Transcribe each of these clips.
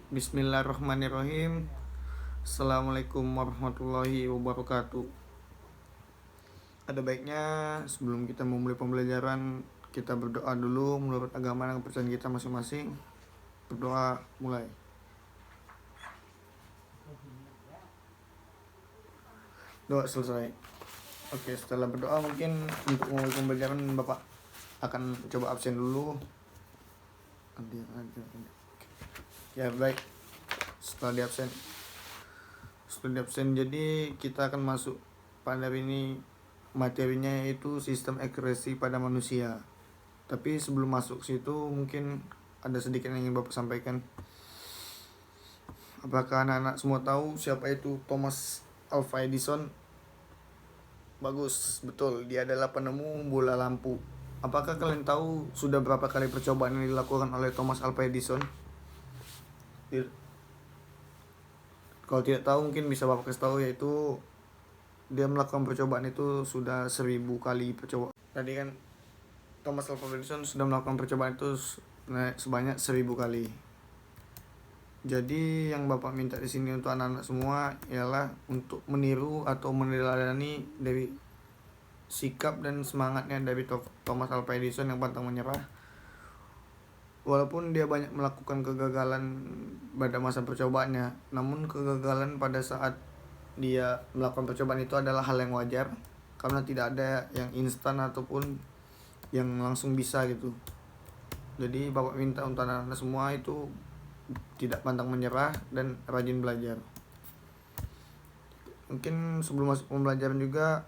Bismillahirrahmanirrahim. Assalamualaikum warahmatullahi wabarakatuh. Ada baiknya sebelum kita memulai pembelajaran, kita berdoa dulu menurut agama dan kepercayaan kita masing-masing. Berdoa mulai. Doa selesai. Oke, setelah berdoa mungkin untuk memulai pembelajaran Bapak akan coba absen dulu. Ya baik. Setelah di absen jadi kita akan masuk pada hari ini. Materinya yaitu sistem ekskresi pada manusia. Tapi sebelum masuk situ mungkin ada sedikit yang ingin Bapak sampaikan. Apakah anak-anak semua tahu siapa itu Thomas Alva Edison? Bagus, betul. Dia adalah penemu bola lampu. Apakah kalian tahu sudah berapa kali percobaan yang dilakukan oleh Thomas Alva Edison? Kalau tidak tahu mungkin bisa Bapak kasih tahu, yaitu dia melakukan percobaan itu sudah 1000 kali percobaan. Tadi kan Thomas Alva Edison sudah melakukan percobaan itu sebanyak 1000 kali. Jadi yang Bapak minta di sini untuk anak-anak semua ialah untuk meniru atau meneladani dari sikap dan semangatnya dari Thomas Alva Edison yang pantang menyerah. Walaupun dia banyak melakukan kegagalan pada masa percobaannya, namun kegagalan pada saat dia melakukan percobaan itu adalah hal yang wajar, karena tidak ada yang instan ataupun yang langsung bisa gitu. Jadi Bapak minta untuk anak-anak semua itu tidak pantang menyerah dan rajin belajar. Mungkin sebelum masuk pembelajaran juga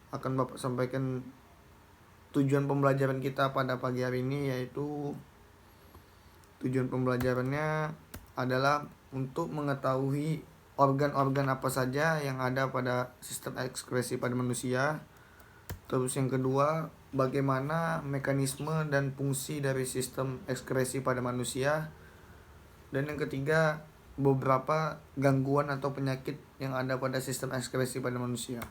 akan Bapak sampaikan tujuan pembelajaran kita pada pagi hari ini, yaitu tujuan pembelajarannya adalah untuk mengetahui organ-organ apa saja yang ada pada sistem ekskresi pada manusia. Terus yang kedua, bagaimana mekanisme dan fungsi dari sistem ekskresi pada manusia. Dan yang ketiga, beberapa gangguan atau penyakit yang ada pada sistem ekskresi pada manusia.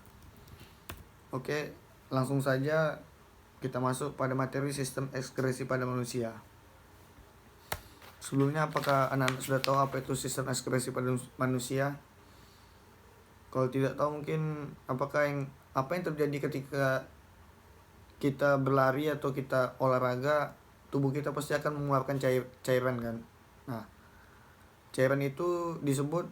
Oke, langsung saja kita masuk pada materi sistem ekskresi pada manusia. Sebelumnya, apakah anak-anak sudah tahu apa itu sistem ekskresi pada manusia? Kalau tidak tahu mungkin apa yang terjadi ketika kita berlari atau kita olahraga, tubuh kita pasti akan mengeluarkan cairan kan. Nah, cairan itu disebut,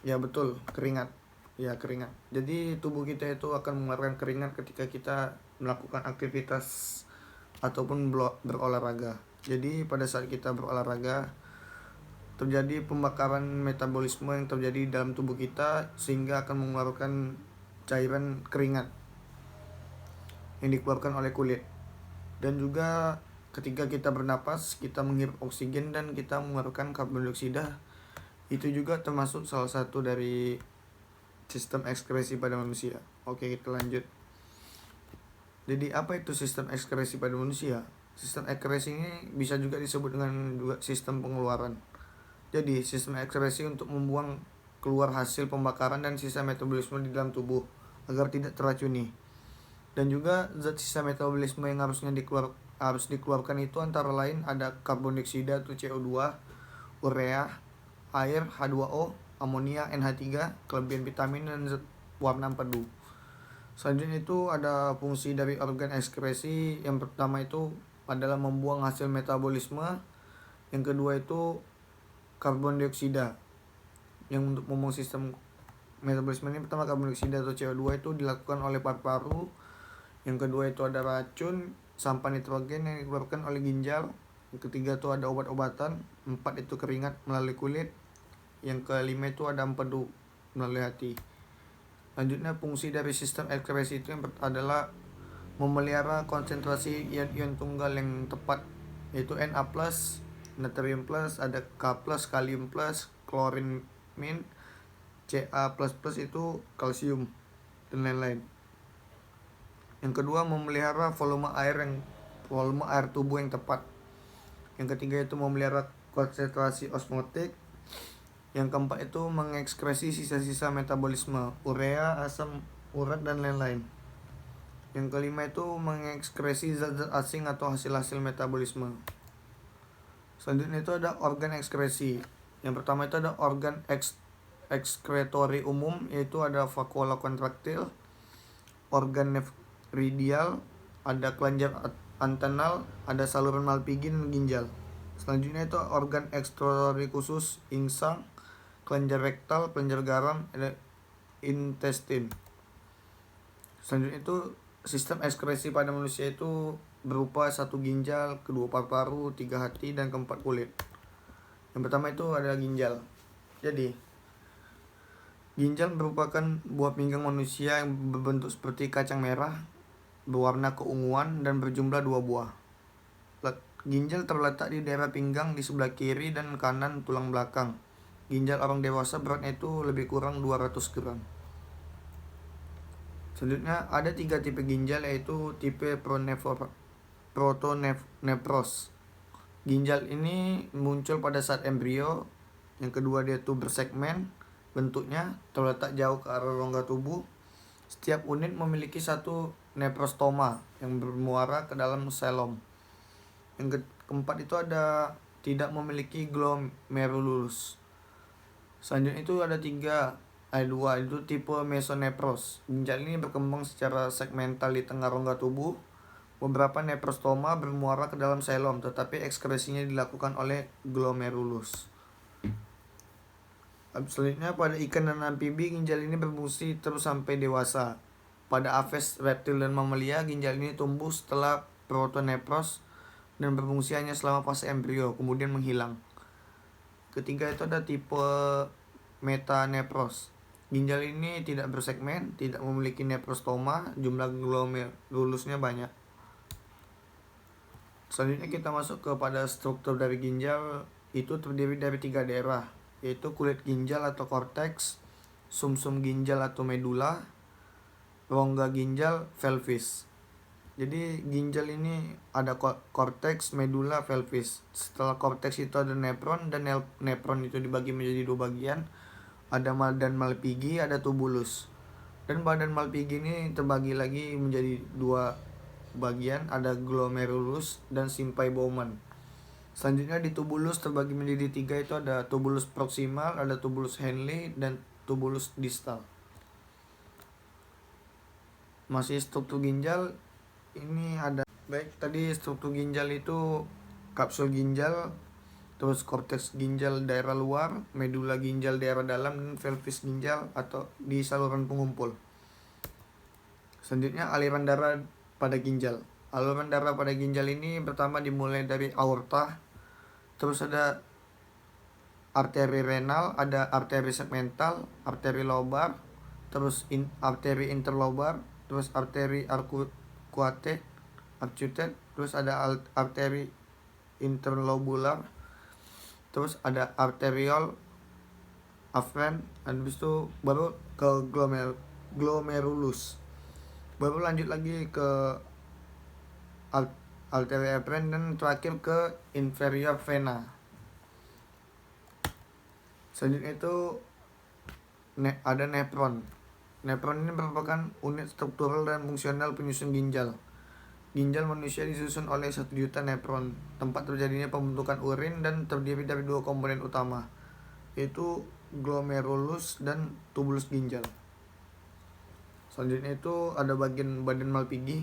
ya betul, keringat. Ya, keringat. Jadi tubuh kita itu akan mengeluarkan keringat ketika kita melakukan aktivitas ataupun berolahraga. Jadi pada saat kita berolahraga terjadi pembakaran metabolisme yang terjadi dalam tubuh kita, sehingga akan mengeluarkan cairan keringat yang dikeluarkan oleh kulit. Dan juga ketika kita bernapas, kita menghirup oksigen dan kita mengeluarkan karbon dioksida. Itu juga termasuk salah satu dari sistem ekskresi pada manusia. Oke, kita lanjut. Jadi apa itu sistem ekskresi pada manusia? Sistem ekskresi ini bisa juga disebut dengan juga sistem pengeluaran. Jadi sistem ekskresi untuk membuang keluar hasil pembakaran dan sisa metabolisme di dalam tubuh agar tidak teracuni. Dan juga zat sisa metabolisme yang harus dikeluarkan itu antara lain ada karbon dioksida atau CO2, urea, air, H2O, amonia, NH3, kelebihan vitamin dan zat warna empedu. Selanjutnya itu ada fungsi dari organ ekskresi. Yang pertama itu adalah membuang hasil metabolisme. Yang kedua itu karbon dioksida. Yang untuk membuang sistem metabolisme ini, pertama karbon dioksida atau CO2 itu dilakukan oleh paru-paru. Yang kedua itu ada racun, sampah nitrogen yang dikeluarkan oleh ginjal. Yang ketiga itu ada obat-obatan. 4 itu keringat melalui kulit. Yang kelima itu ada empedu melalui hati. Selanjutnya fungsi dari sistem ekskresi itu yang adalah memelihara konsentrasi ion-ion tunggal yang tepat, yaitu Na+, natrium+, ada K+, kalium+, klorin min, Ca++ itu kalsium dan lain-lain. Yang kedua, memelihara volume air tubuh yang tepat. Yang ketiga itu memelihara konsentrasi osmotik. Yang keempat itu mengekskresi sisa-sisa metabolisme, urea, asam urat dan lain-lain. Yang kelima itu mengekskresi zat-zat asing atau hasil-hasil metabolisme. Selanjutnya itu ada organ ekskresi. Yang pertama itu ada organ ekskretory umum, yaitu ada vakuola kontraktil, organ nephridial, ada kelenjar antennal, ada saluran Malpighi dan ginjal. Selanjutnya itu organ ekskretori khusus, insang, kelenjar rektal, kelenjar garam, ada intestin. Selanjutnya itu sistem ekskresi pada manusia itu berupa 1 ginjal, 2 paru-paru, 3 hati, dan 4 kulit. Yang pertama itu ada ginjal. Jadi ginjal merupakan buah pinggang manusia yang berbentuk seperti kacang merah, berwarna keunguan, dan berjumlah 2 buah. Ginjal terletak di daerah pinggang di sebelah kiri dan kanan tulang belakang. Ginjal orang dewasa beratnya itu lebih kurang 200 gram. Selanjutnya ada 3 tipe ginjal, yaitu tipe protonefros. Ginjal ini muncul pada saat embrio. Yang kedua, dia itu bersegmen bentuknya, terletak jauh ke arah rongga tubuh. Setiap unit memiliki 1 neprostoma yang bermuara ke dalam selom. Yang keempat itu ada tidak memiliki glomerulus. Selanjutnya itu ada 2 itu tipe mesonepros. Ginjal ini berkembang secara segmental di tengah rongga tubuh. Beberapa neprostoma bermuara ke dalam selom, tetapi ekskresinya dilakukan oleh glomerulus. Selanjutnya pada ikan dan amfibi, ginjal ini berfungsi terus sampai dewasa. Pada aves, reptil, dan mamalia, ginjal ini tumbuh setelah protonepros dan berfungsi hanya selama fase embrio, kemudian menghilang. Ketiga itu ada tipe metanepros. Ginjal ini tidak bersegmen, tidak memiliki neprostoma, jumlah glomerulusnya banyak. Selanjutnya kita masuk kepada struktur dari ginjal. Itu terdiri dari 3 daerah, yaitu kulit ginjal atau korteks, sumsum ginjal atau medula, rongga ginjal, pelvis. Jadi ginjal ini ada korteks, medula, pelvis. Setelah korteks itu ada nefron, dan nefron itu dibagi menjadi 2 bagian. Ada badan Malpighi, ada tubulus. Dan badan Malpighi ini terbagi lagi menjadi 2 bagian, ada glomerulus dan simpai Bowman. Selanjutnya di tubulus terbagi menjadi 3, itu ada tubulus proksimal, ada tubulus Henle, dan tubulus distal. Masih struktur ginjal ini ada, baik, tadi struktur ginjal itu kapsul ginjal, terus korteks ginjal daerah luar, medula ginjal daerah dalam, dan pelvis ginjal atau di saluran pengumpul. Selanjutnya aliran darah pada ginjal. Aliran darah pada ginjal ini pertama dimulai dari aorta, terus ada arteri renal, ada arteri segmental, arteri lobar, terus arteri interlobar, terus arteri arcuate, terus ada arteri interlobular, terus ada arteriol afferent, dan habis itu baru ke glomerulus. Baru lanjut lagi ke arteri afferent, dan terakhir ke inferior vena. Selanjutnya itu ada nefron. Nefron ini merupakan unit struktural dan fungsional penyusun ginjal. Ginjal manusia disusun oleh 1 juta nefron, tempat terjadinya pembentukan urin, dan terdiri dari 2 komponen utama, yaitu glomerulus dan tubulus ginjal. Selanjutnya itu ada badan Malpighi.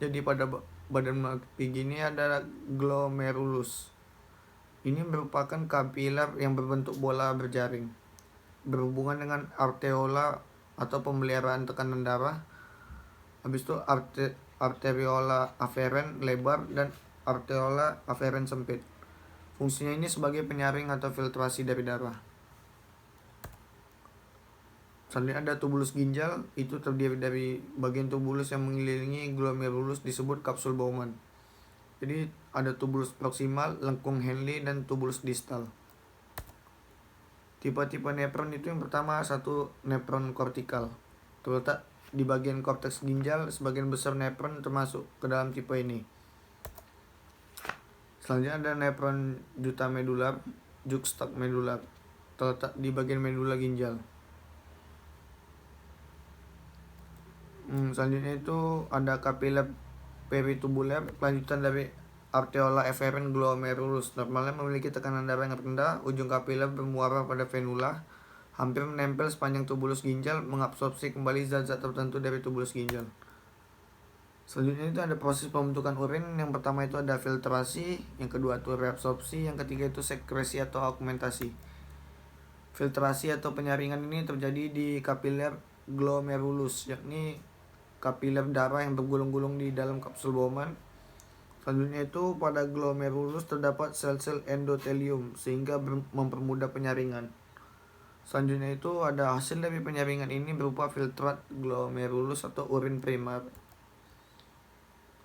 Jadi pada badan Malpighi ini ada glomerulus. Ini merupakan kapiler yang berbentuk bola berjaring, berhubungan dengan arteriola atau pemeliharaan tekanan darah. Habis itu arteriola afferent lebar dan arteriola afferent sempit. Fungsinya ini sebagai penyaring atau filtrasi dari darah. Selanjutnya ada tubulus ginjal. Itu terdiri dari bagian tubulus yang mengelilingi glomerulus, disebut kapsul Bowman. Jadi ada tubulus proksimal, lengkung Henle, dan tubulus distal. Tipe-tipe nefron itu yang pertama 1 nefron kortikal, terletak di bagian korteks ginjal. Sebagian besar nefron termasuk ke dalam tipe ini. Selanjutnya ada nefron juxtamedular, juxtamedular, terletak di bagian medula ginjal. Selanjutnya itu ada kapiler peritubular, kelanjutan dari arteriola efferent glomerulus. Normalnya memiliki tekanan darah yang rendah, ujung kapiler bermuara pada venula, hampir menempel sepanjang tubulus ginjal, mengabsorpsi kembali zat-zat tertentu dari tubulus ginjal. Selanjutnya itu ada proses pembentukan urin. Yang pertama itu ada filtrasi, yang kedua itu reabsorpsi, yang ketiga itu sekresi atau augmentasi. Filtrasi atau penyaringan ini terjadi di kapiler glomerulus, yakni kapiler darah yang bergulung-gulung di dalam kapsul Bowman. Selanjutnya itu pada glomerulus terdapat sel-sel endotelium sehingga mempermudah penyaringan. Selanjutnya itu ada hasil dari penyaringan ini berupa filtrat glomerulus atau urin primer.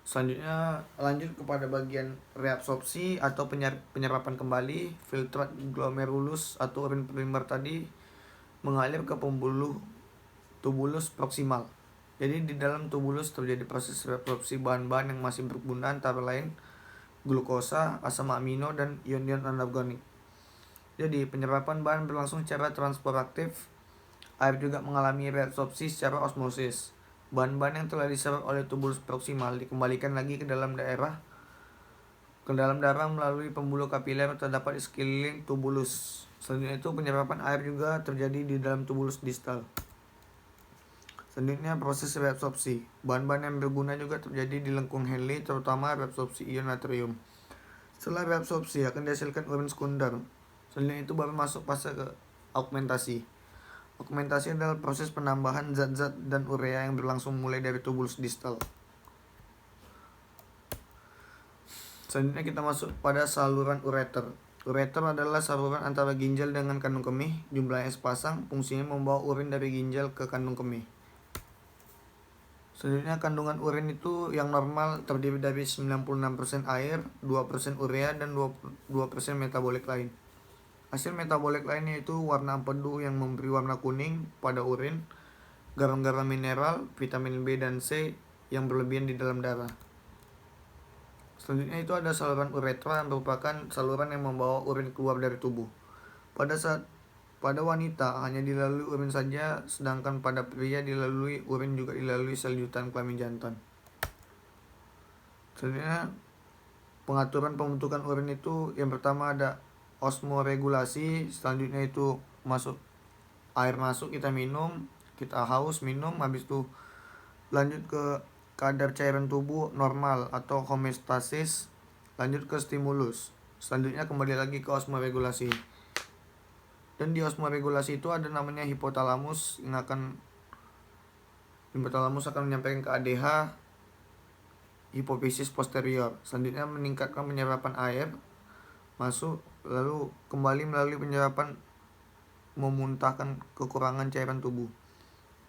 Selanjutnya lanjut kepada bagian reabsorpsi atau penyerapan kembali. Filtrat glomerulus atau urin primer tadi mengalir ke pembuluh tubulus proksimal. Jadi di dalam tubulus terjadi proses reabsorpsi bahan-bahan yang masih berguna, antara lain glukosa, asam amino, dan ion-ion anorganik. Jadi penyerapan bahan berlangsung secara transporatif. Air juga mengalami reabsorpsi secara osmosis. Bahan-bahan yang telah diserap oleh tubulus proksimal dikembalikan lagi ke dalam darah melalui pembuluh kapiler terdapat di sekeliling tubulus. Selanjutnya itu penyerapan air juga terjadi di dalam tubulus distal. Selanjutnya proses reabsorpsi. Bahan-bahan yang berguna juga terjadi di lengkung Henle, terutama reabsorpsi ion natrium. Setelah reabsorpsi akan dihasilkan urin sekunder. Selanjutnya itu baru masuk fase ke augmentasi. Augmentasi adalah proses penambahan zat-zat dan urea yang berlangsung mulai dari tubulus distal. Selanjutnya kita masuk pada saluran ureter. Ureter adalah saluran antara ginjal dengan kandung kemih. Jumlahnya sepasang, fungsinya membawa urin dari ginjal ke kandung kemih. Selanjutnya kandungan urin itu yang normal terdiri dari 96% air, 2% urea, dan 2% metabolik lain. Hasil metabolik lainnya itu warna empedu yang memberi warna kuning pada urin, garam-garam mineral, vitamin B dan C yang berlebihan di dalam darah. Selanjutnya itu ada saluran uretra yang merupakan saluran yang membawa urin keluar dari tubuh. Pada wanita hanya dilalui urin saja, sedangkan pada pria dilalui urin juga dilalui sel jutaan kelamin jantan. Selanjutnya pengaturan pembentukan urin itu yang pertama ada osmoregulasi. Selanjutnya itu air masuk kita minum, kita haus minum, habis itu lanjut ke kadar cairan tubuh normal atau homeostasis, lanjut ke stimulus. Selanjutnya kembali lagi ke osmoregulasi. Dan di osmoregulasi itu ada namanya hipotalamus akan menyampaikan ke ADH, hipofisis posterior. Selanjutnya meningkatkan penyerapan air masuk, lalu kembali melalui penyerapan memuntahkan kekurangan cairan tubuh,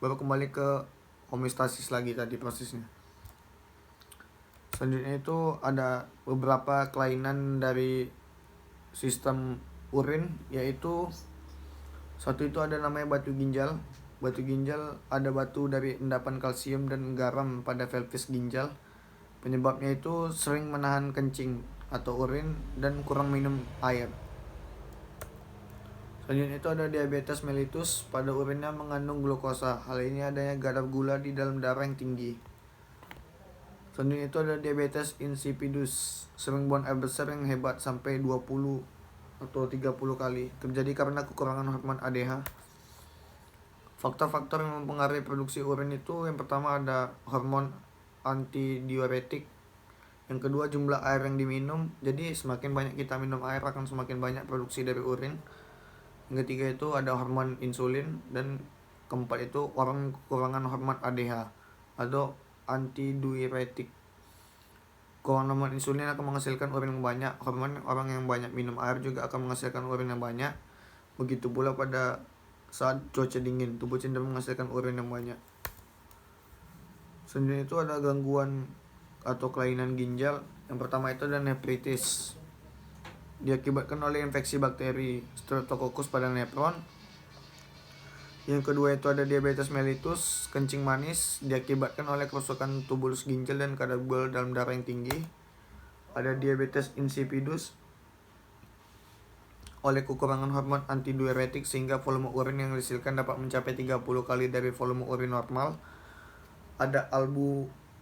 baru kembali ke homeostasis lagi tadi prosesnya. Selanjutnya itu ada beberapa kelainan dari sistem urin, yaitu satu itu ada namanya batu ginjal. Batu ginjal ada batu dari endapan kalsium dan garam pada pelvis ginjal. Penyebabnya itu sering menahan kencing atau urin dan kurang minum air. Selanjutnya itu ada diabetes mellitus, pada urinnya mengandung glukosa. Hal ini adanya kadar gula di dalam darah yang tinggi. Selanjutnya itu ada diabetes insipidus, sering buang air besar yang hebat sampai 20 atau 30 kali, terjadi karena kekurangan hormon ADH. Faktor-faktor yang mempengaruhi produksi urin itu yang pertama ada hormon antidiuretik, yang kedua jumlah air yang diminum, jadi semakin banyak kita minum air akan semakin banyak produksi dari urin. Yang ketiga itu ada hormon insulin, dan keempat itu orang kekurangan hormon ADH atau antidiuretik. Hormon insulin akan menghasilkan urin yang banyak. Orang yang banyak minum air juga akan menghasilkan urin yang banyak. Begitu pula pada saat cuaca dingin, tubuh cenderung menghasilkan urin yang banyak. Selanjutnya itu ada gangguan atau kelainan ginjal. Yang pertama itu ada nefritis, diakibatkan oleh infeksi bakteri Streptococcus pada nefron. Yang kedua itu ada diabetes mellitus, kencing manis, diakibatkan oleh kerusakan tubulus ginjal dan kadar gula dalam darah yang tinggi. Ada diabetes insipidus, oleh kekurangan hormon antidiuretik sehingga volume urin yang dihasilkan dapat mencapai 30 kali dari volume urin normal. Ada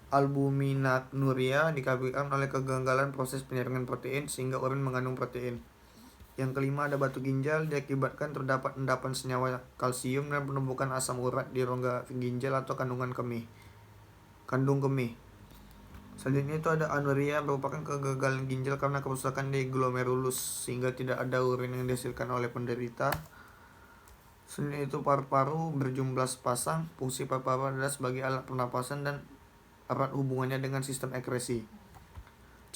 albuminuria dikabarkan oleh kegagalan proses penyaringan protein sehingga urin mengandung protein. Yang kelima ada batu ginjal diakibatkan terdapat endapan senyawa kalsium dan penumbukan asam urat di rongga ginjal atau kandung kemih. Selanjutnya itu ada anuria merupakan kegagalan ginjal karena kerusakan di glomerulus sehingga tidak ada urin yang dihasilkan oleh penderita. Selanjutnya itu paru-paru berjumlah sepasang. Fungsi paru-paru adalah sebagai alat pernapasan dan erat hubungannya dengan sistem ekskresi.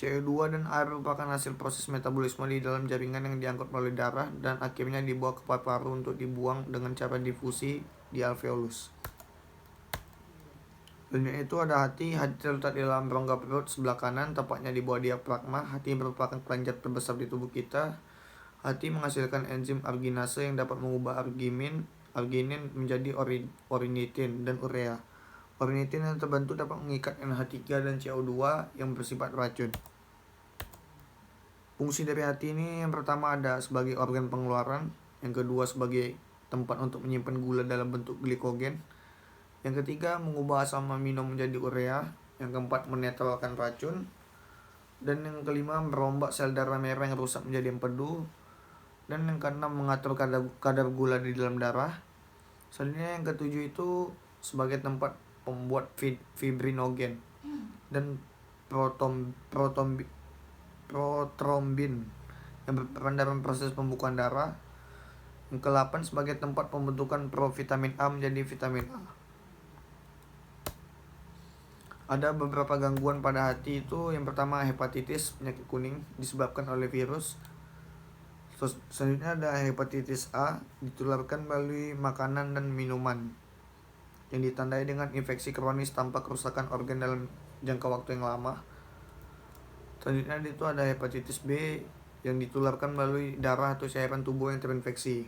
CO2 dan air merupakan hasil proses metabolisme di dalam jaringan yang diangkut melalui darah dan akhirnya dibawa ke paru-paru untuk dibuang dengan cara difusi di alveolus. Selanjutnya itu ada hati. Hati terletak di dalam rongga perut sebelah kanan, tepatnya di bawah diafragma. Hati merupakan kelenjar terbesar di tubuh kita. Hati menghasilkan enzim arginase yang dapat mengubah arginin menjadi ornithin dan urea. Ornithin yang terbentuk dapat mengikat NH3 dan CO2 yang bersifat racun. Fungsi dari hati ini yang pertama ada sebagai organ pengeluaran, yang kedua sebagai tempat untuk menyimpan gula dalam bentuk glikogen, yang ketiga mengubah asam amino menjadi urea, yang keempat menetralkan racun, dan yang kelima merombak sel darah merah yang rusak menjadi empedu, dan yang keenam mengatur kadar gula di dalam darah. Selanjutnya yang ketujuh itu sebagai tempat pembuat fibrinogen dan protrombin yang berperan dalam proses pembukaan darah. Yang ke-8 sebagai tempat pembentukan provitamin A menjadi vitamin A. Ada beberapa gangguan pada hati itu. Yang pertama hepatitis, penyakit kuning disebabkan oleh virus. Selanjutnya ada hepatitis A, ditularkan melalui makanan dan minuman, yang ditandai dengan infeksi kronis tanpa kerusakan organ dalam jangka waktu yang lama. Selanjutnya itu ada hepatitis B, yang ditularkan melalui darah atau cairan tubuh yang terinfeksi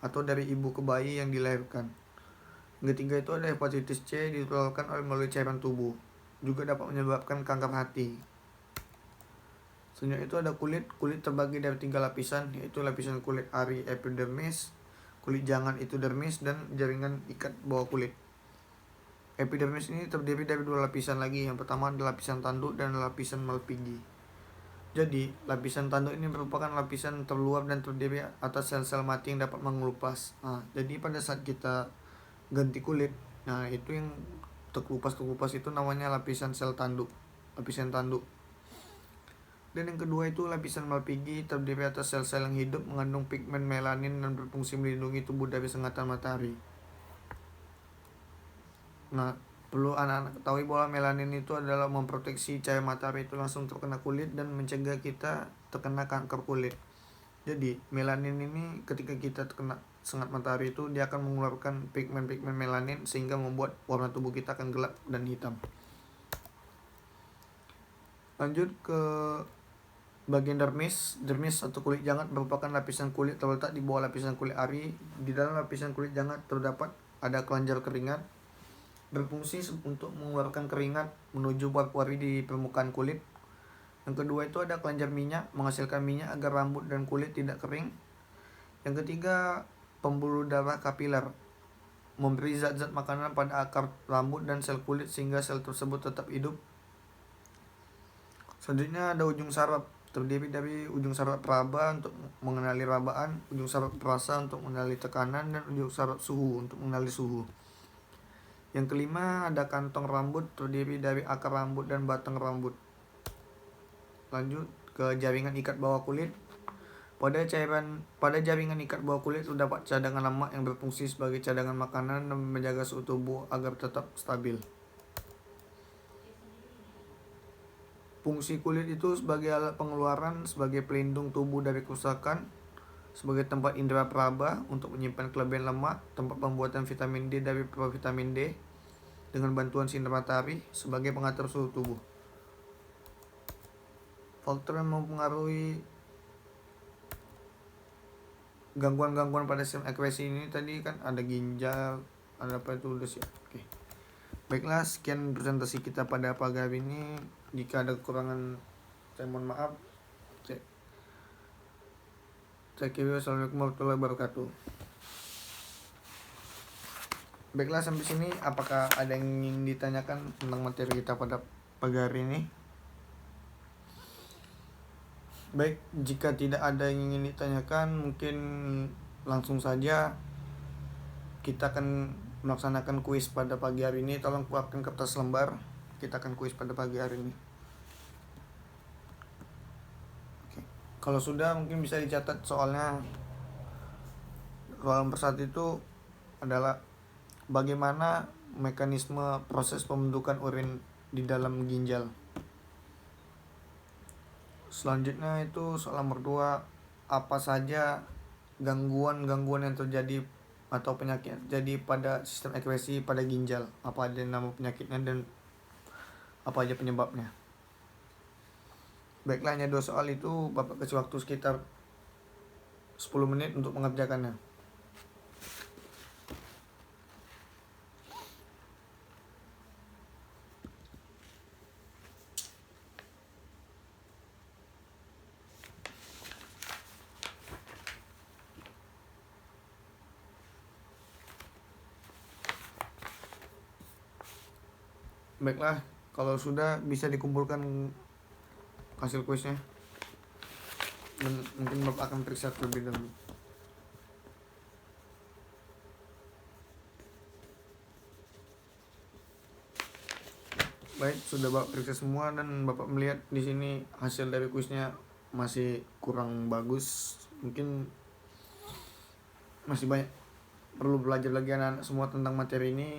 atau dari ibu ke bayi yang dilahirkan. Yang ketiga itu ada hepatitis C, ditularkan melalui cairan tubuh, juga dapat menyebabkan kanker hati. Selanjutnya itu ada kulit. Kulit terbagi dari 3 lapisan, yaitu lapisan kulit ari epidermis, kulit jangat itu dermis, dan jaringan ikat bawah kulit. Epidermis ini terdiri dari 2 lapisan lagi. Yang pertama adalah lapisan tanduk dan lapisan Malpighi. Jadi lapisan tanduk ini merupakan lapisan terluar dan terdiri atas sel-sel mati yang dapat mengelupas. Jadi pada saat kita ganti kulit, itu yang terkelupas itu namanya lapisan sel tanduk, lapisan tanduk. Dan yang kedua itu lapisan Malpighi, terdiri atas sel-sel yang hidup mengandung pigmen melanin dan berfungsi melindungi tubuh dari sengatan matahari. Perlu anak-anak ketahui bahwa melanin itu adalah memproteksi cahaya matahari itu langsung terkena kulit dan mencegah kita terkena kanker kulit. Jadi melanin ini ketika kita terkena sengat matahari itu dia akan mengeluarkan pigmen-pigmen melanin sehingga membuat warna tubuh kita akan gelap dan hitam. Lanjut ke bagian dermis. Dermis atau kulit jangat merupakan lapisan kulit terletak di bawah lapisan kulit ari. Di dalam lapisan kulit jangat terdapat ada kelenjar keringat, berfungsi untuk mengeluarkan keringat menuju pori di permukaan kulit. Yang kedua itu ada kelenjar minyak, menghasilkan minyak agar rambut dan kulit tidak kering. Yang ketiga pembuluh darah kapiler, memberi zat-zat makanan pada akar rambut dan sel kulit sehingga sel tersebut tetap hidup. Selanjutnya ada ujung saraf, terdiri dari ujung saraf peraba untuk mengenali rabaan, ujung saraf perasa untuk mengenali tekanan, dan ujung saraf suhu untuk mengenali suhu. Yang kelima ada kantong rambut, terdiri dari akar rambut dan batang rambut. Lanjut ke jaringan ikat bawah kulit. Pada jaringan ikat bawah kulit terdapat cadangan lemak yang berfungsi sebagai cadangan makanan dan menjaga suhu tubuh agar tetap stabil. Fungsi kulit itu sebagai alat pengeluaran, sebagai pelindung tubuh dari kerusakan, sebagai tempat indera peraba untuk menyimpan kelebihan lemak, tempat pembuatan vitamin D dari provitamin D dengan bantuan sinar matahari, sebagai pengatur suhu tubuh. Faktor yang mempengaruhi gangguan-gangguan pada sistem ekskresi ini tadi kan ada ginjal, ada apa itu udah siap. Oke. Baiklah, sekian presentasi kita pada pagi hari ini. Jika ada kekurangan saya mohon maaf. Saya kira. Assalamualaikum warahmatullahi wabarakatuh. Baiklah, sampai sini apakah ada yang ingin ditanyakan tentang materi kita pada pagi hari ini? Baik, jika tidak ada yang ingin ditanyakan, mungkin langsung saja kita akan melaksanakan kuis pada pagi hari ini. Tolong keluarkan kertas lembar. Kita akan kuis pada pagi hari ini. Oke. Kalau sudah, mungkin bisa dicatat soalnya. Soal nomor 1 itu adalah bagaimana mekanisme proses pembentukan urin di dalam ginjal. Selanjutnya itu soal nomor 2, apa saja gangguan-gangguan yang terjadi atau penyakit jadi pada sistem ekskresi pada ginjal, apa aja nama penyakitnya dan apa aja penyebabnya. Baiklah, hanya 2 soal itu Bapak kasih waktu sekitar 10 menit untuk mengerjakannya. Baiklah, kalau sudah bisa dikumpulkan hasil kuisnya dan mungkin Bapak akan periksa terlebih dahulu. Baik, sudah Bapak periksa semua dan Bapak melihat di sini hasil dari kuisnya masih kurang bagus. Mungkin masih banyak perlu belajar lagi anak-anak semua tentang materi ini.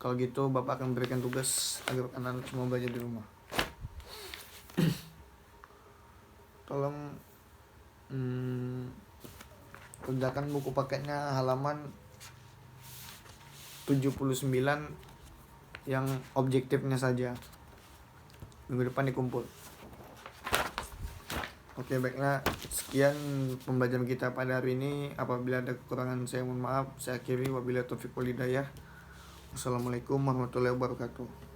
Kalau gitu Bapak akan berikan tugas agar anak-anak semua belajar di rumah. Tolong kerjakan buku paketnya halaman 79 yang objektifnya saja. Minggu depan dikumpul. Oke, baiklah, sekian pembelajaran kita pada hari ini. Apabila ada kekurangan saya mohon maaf. Saya akhiri, wabillahi taufiq wal hidayah. Wassalamualaikum warahmatullahi wabarakatuh.